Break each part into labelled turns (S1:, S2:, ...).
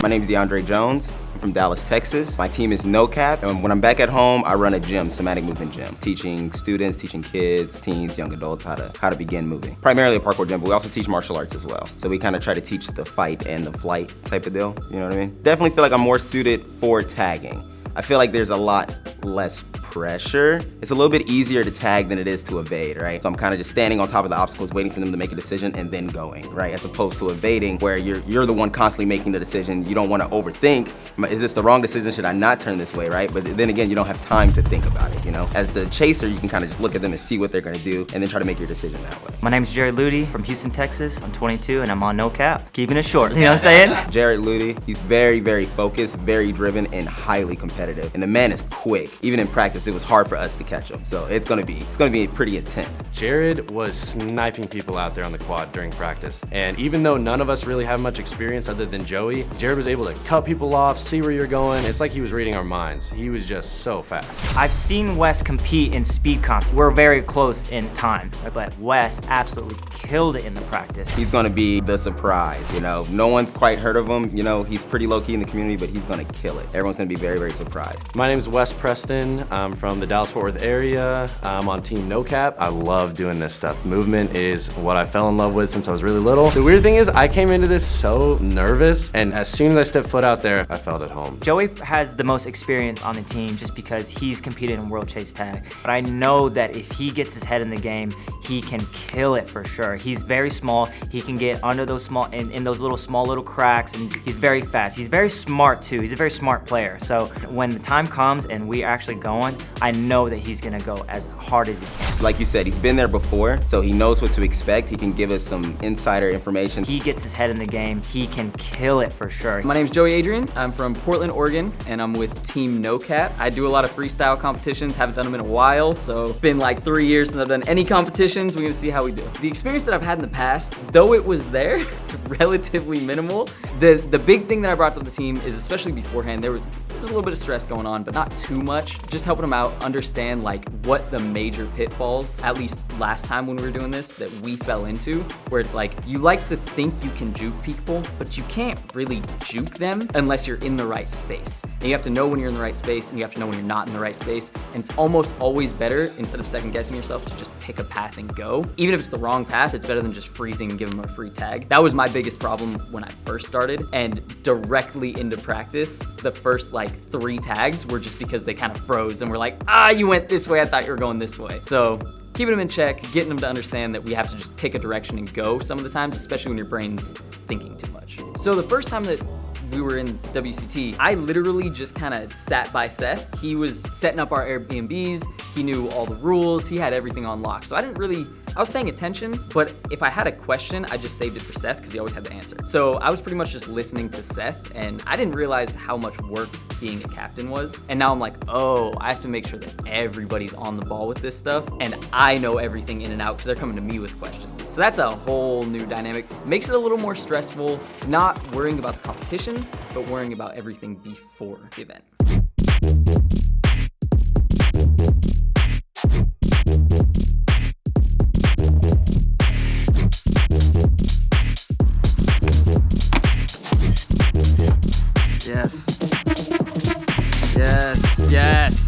S1: My name is DeAndre Jones. I'm from Dallas, Texas. My team is No Cap, and when I'm back at home, I run a gym, somatic movement gym, teaching students, teaching kids, teens, young adults how to begin moving. Primarily a parkour gym, but we also teach martial arts as well. So we kind of try to teach the fight and the flight type of deal, you know what I mean? Definitely feel like I'm more suited for tagging. I feel like there's a lot less pressure. It's a little bit easier to tag than it is to evade, right? So I'm kind of just standing on top of the obstacles, waiting for them to make a decision and then going, right? As opposed to evading, where you're the one constantly making the decision. You don't want to overthink. Is this the wrong decision? Should I not turn this way, right? But then again, you don't have time to think about it, you know? As the chaser, you can kind of just look at them and see what they're gonna do and then try to make your decision that way.
S2: My name's Jarrod Luty from Houston, Texas. I'm 22 and I'm on No Cap. Keeping it short, you know what I'm saying?
S1: Jarrod Luty, he's very, very focused, very driven, and highly competitive. And the man is quick. Even in practice, it was hard for us to catch him. So it's gonna be pretty intense.
S3: Jarrod was sniping people out there on the quad during practice. And even though none of us really have much experience other than Joey, Jarrod was able to cut people off, see where you're going. It's like he was reading our minds. He was just so fast.
S2: I've seen Wes compete in speed comps. We're very close in times, but Wes absolutely killed it in the practice.
S1: He's gonna be the surprise, you know? No one's quite heard of him. You know, he's pretty low-key in the community, but he's gonna kill it. Everyone's gonna be very, very surprised.
S3: My name's Wes Preston. I'm from the Dallas-Fort Worth area. I'm on Team No Cap. I love doing this stuff. Movement is what I fell in love with since I was really little. The weird thing is I came into this so nervous, and as soon as I stepped foot out there, I felt at home.
S2: Joey has the most experience on the team just because he's competed in World Chase Tag. But I know that if he gets his head in the game, he can kill it for sure. He's very small. He can get under those small, in those little cracks, and he's very fast. He's very smart too. He's a very smart player. So when the time comes and we're actually going, I know that he's gonna go as hard as he can.
S1: So like you said, he's been there before, so he knows what to expect. He can give us some insider information.
S2: He gets his head in the game, he can kill it for sure.
S4: My name's Joey Adrien. I'm from Portland, Oregon, and I'm with Team No Cap. I do a lot of freestyle competitions, haven't done them in a while, so it's been like 3 years since I've done any competitions. We're gonna see how we do. The experience that I've had in the past, though it was there, it's relatively minimal. The big thing that I brought to the team is, especially beforehand, there was a little bit of stress going on, but not too much. Just helping them out understand like what the major pitfalls, at least last time when we were doing this, that we fell into, where it's like, you like to think you can juke people, but you can't really juke them unless you're in the right space. And you have to know when you're in the right space, and you have to know when you're not in the right space. And it's almost always better, instead of second guessing yourself, to just pick a path and go. Even if it's the wrong path, it's better than just freezing and giving them a free tag. That was my biggest problem when I first started, and directly into practice, the first like 3 tags were just because they kind of froze and were like, you went this way, I thought you were going this way. So keeping them in check, getting them to understand that we have to just pick a direction and go some of the times, especially when your brain's thinking too much. So the first time that we were in WCT, I literally just kind of sat by Seth. He was setting up our Airbnbs, he knew all the rules, he had everything on lock. So I was paying attention, but if I had a question, I just saved it for Seth because he always had the answer. So I was pretty much just listening to Seth, and I didn't realize how much work being a captain was. And now I'm like, oh, I have to make sure that everybody's on the ball with this stuff, and I know everything in and out because they're coming to me with questions. So that's a whole new dynamic. Makes it a little more stressful, not worrying about the competition, but worrying about everything before the event. Yes. Yes. Yes.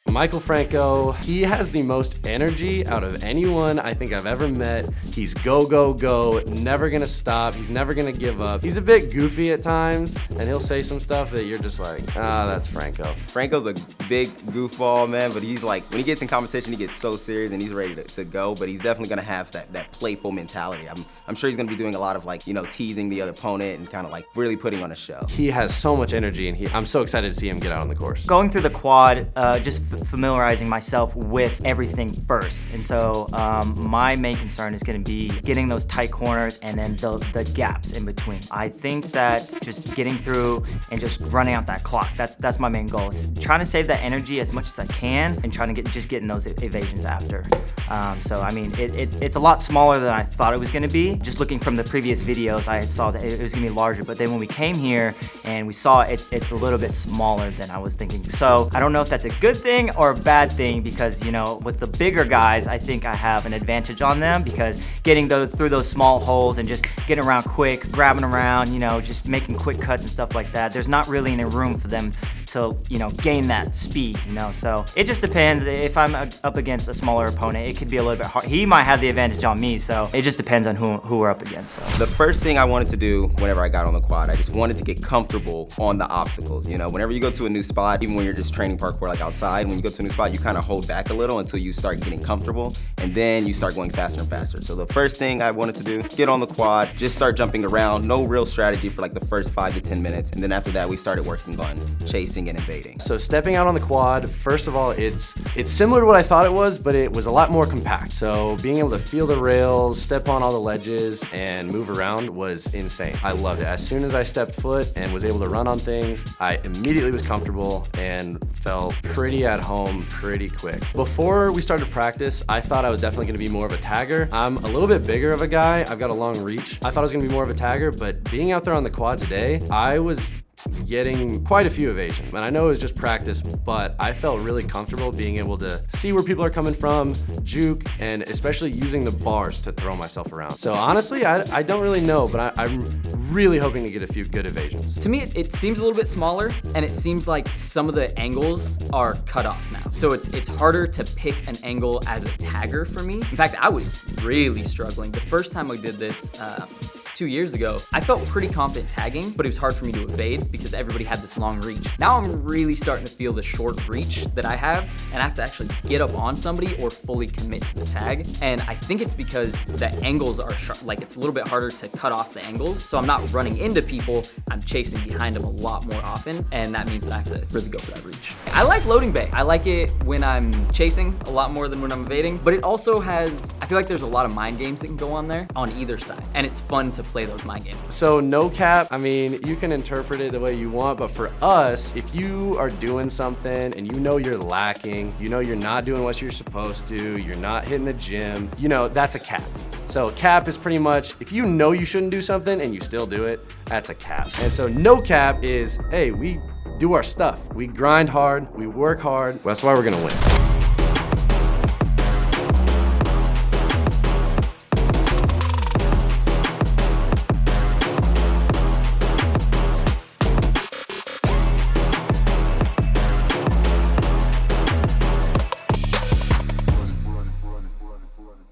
S3: Mickael Franko, he has the most energy out of anyone I think I've ever met. He's go, go, go, never gonna stop. He's never gonna give up. He's a bit goofy at times, and he'll say some stuff that you're just like, that's Franko.
S1: Franko's a big goofball, man, but he's like, when he gets in competition, he gets so serious and he's ready to go, but he's definitely gonna have that playful mentality. I'm sure he's gonna be doing a lot of like, you know, teasing the other opponent and kind of like really putting on a show.
S3: He has so much energy, and I'm so excited to see him get out on the course.
S2: Going through the quad just familiarizing myself with everything first. And so my main concern is gonna be getting those tight corners and then the gaps in between. I think that just getting through and just running out that clock, that's my main goal. Is trying to save that energy as much as I can and trying to getting those evasions after. So I mean, it's a lot smaller than I thought it was gonna be. Just looking from the previous videos, I saw that it was gonna be larger, but then when we came here and we saw it's a little bit smaller than I was thinking. So I don't know if that's a good thing or a bad thing, because, you know, with the bigger guys, I think I have an advantage on them, because getting through those small holes and just getting around quick, grabbing around, you know, just making quick cuts and stuff like that, there's not really any room for them to, you know, gain that speed, you know. So it just depends. If I'm up against a smaller opponent, it could be a little bit hard. He might have the advantage on me, so it just depends on who we're up against. So
S1: the first thing I wanted to do whenever I got on the quad, I just wanted to get comfortable on the obstacles. You know, whenever you go to a new spot, even when you're just training parkour like outside, when you go to a new spot, you kind of hold back a little until you start getting comfortable, and then you start going faster and faster. So the first thing I wanted to do, get on the quad, just start jumping around, no real strategy for like the first 5 to 10 minutes, and then after that we started working on chasing and invading.
S3: So stepping out on the quad, first of all, it's similar to what I thought it was, but it was a lot more compact. So being able to feel the rails, step on all the ledges, and move around was insane. I loved it. As soon as I stepped foot and was able to run on things, I immediately was comfortable and felt pretty at home pretty quick. Before we started practice, I thought I was definitely gonna be more of a tagger. I'm a little bit bigger of a guy. I've got a long reach. I thought I was gonna be more of a tagger, but being out there on the quad today, I was getting quite a few evasions. And I know it was just practice, but I felt really comfortable being able to see where people are coming from, juke, and especially using the bars to throw myself around. So honestly, I don't really know, but I'm really hoping to get a few good evasions.
S4: To me, it seems a little bit smaller, and it seems like some of the angles are cut off now. So it's harder to pick an angle as a tagger for me. In fact, I was really struggling. The first time I did this, 2 years ago, I felt pretty confident tagging, but it was hard for me to evade because everybody had this long reach. Now I'm really starting to feel the short reach that I have, and I have to actually get up on somebody or fully commit to the tag. And I think it's because the angles are sharp, like it's a little bit harder to cut off the angles. So I'm not running into people, I'm chasing behind them a lot more often, and that means that I have to really go for that reach. I like loading bay. I like it when I'm chasing a lot more than when I'm evading, but it also has, I feel like there's a lot of mind games that can go on there on either side, and it's fun to play those mind games.
S3: So no cap, I mean, you can interpret it the way you want, but for us, if you are doing something and you know you're lacking, you know you're not doing what you're supposed to, you're not hitting the gym, you know, that's a cap. So cap is pretty much, if you know you shouldn't do something and you still do it, that's a cap. And so no cap is, hey, we do our stuff. We grind hard, we work hard. That's why we're gonna win.